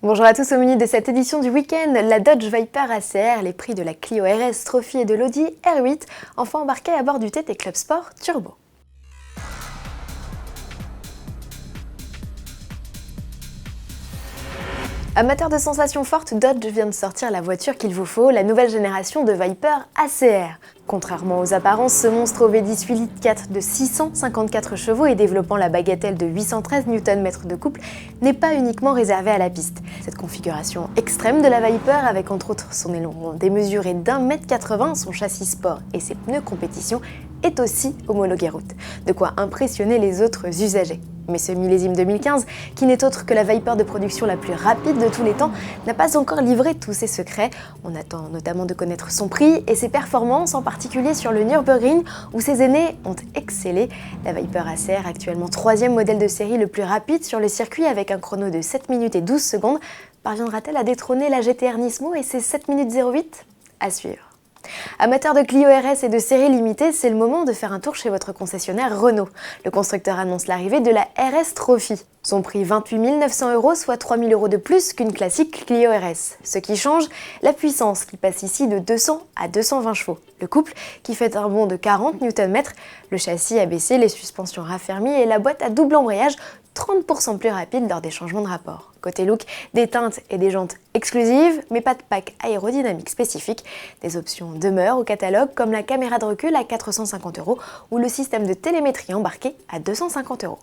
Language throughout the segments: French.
Bonjour à tous, au menu de cette édition du week-end, la Dodge Viper ACR, les prix de la Clio RS Trophy et de l'Audi R8, enfin embarqués à bord du TT Club Sport Turbo. Amateur de sensations fortes, Dodge vient de sortir la voiture qu'il vous faut, la nouvelle génération de Viper ACR. Contrairement aux apparences, ce monstre au V10 8 litres 4 de 654 chevaux et développant la bagatelle de 813 Nm de couple n'est pas uniquement réservé à la piste. Cette configuration extrême de la Viper, avec entre autres son élan démesuré d'1,80 m, son châssis sport et ses pneus compétition, est aussi homologué route. De quoi impressionner les autres usagers. Mais ce millésime 2015, qui n'est autre que la Viper de production la plus rapide de tous les temps, n'a pas encore livré tous ses secrets. On attend notamment de connaître son prix et ses performances, en particulier sur le Nürburgring, où ses aînés ont excellé. La Viper ACR, actuellement 3e modèle de série le plus rapide sur le circuit avec un chrono de 7 minutes et 12 secondes, parviendra-t-elle à détrôner la GTR Nismo et ses 7 minutes 08 ? À suivre. Amateurs de Clio RS et de série limitée, c'est le moment de faire un tour chez votre concessionnaire Renault. Le constructeur annonce l'arrivée de la RS Trophy. Son prix 28 900 €, soit 3 000 € de plus qu'une classique Clio RS. Ce qui change, la puissance qui passe ici de 200 à 220 chevaux. Le couple qui fait un bond de 40 Nm, le châssis abaissé, les suspensions raffermies et la boîte à double embrayage 30% plus rapide lors des changements de rapport. Côté look, des teintes et des jantes exclusives, mais pas de pack aérodynamique spécifique. Des options demeurent au catalogue comme la caméra de recul à 450 € ou le système de télémétrie embarqué à 250 €.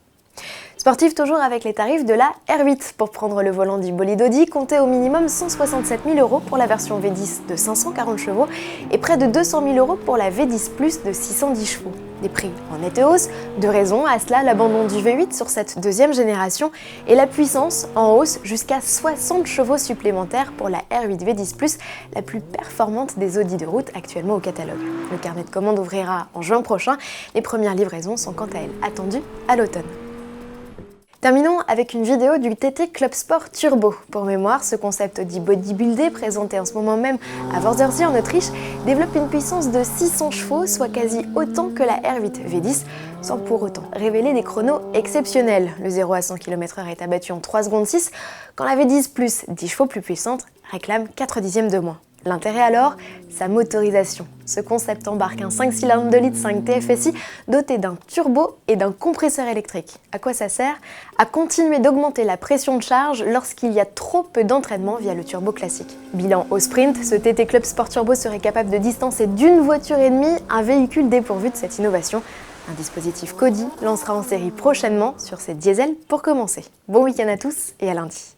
Sportif toujours avec les tarifs de la R8. Pour prendre le volant du bolide Audi, comptez au minimum 167 000 € pour la version V10 de 540 chevaux et près de 200 000 € pour la V10 Plus de 610 chevaux. Des prix en nette hausse, deux raisons à cela, l'abandon du V8 sur cette deuxième génération et la puissance en hausse jusqu'à 60 chevaux supplémentaires pour la R8 V10 Plus, la plus performante des Audi de route actuellement au catalogue. Le carnet de commandes ouvrira en juin prochain, les premières livraisons sont quant à elles attendues à l'automne. Terminons avec une vidéo du TT Club Sport Turbo. Pour mémoire, ce concept dit bodybuildé, présenté en ce moment même à Wörthersee en Autriche, développe une puissance de 600 chevaux, soit quasi autant que la R8 V10, sans pour autant révéler des chronos exceptionnels. Le 0 à 100 km/h est abattu en 3 secondes 6, quand la V10 Plus, 10 chevaux plus puissante, réclame 4 dixièmes de moins. L'intérêt alors, sa motorisation. Ce concept embarque un 5 cylindres 2 litres 5 TFSI doté d'un turbo et d'un compresseur électrique. À quoi ça sert ? À continuer d'augmenter la pression de charge lorsqu'il y a trop peu d'entraînement via le turbo classique. Bilan au sprint, ce TT Club Sport Turbo serait capable de distancer d'une voiture et demie un véhicule dépourvu de cette innovation. Un dispositif Kodi lancera en série prochainement sur ses diesels pour commencer. Bon week-end à tous et à lundi.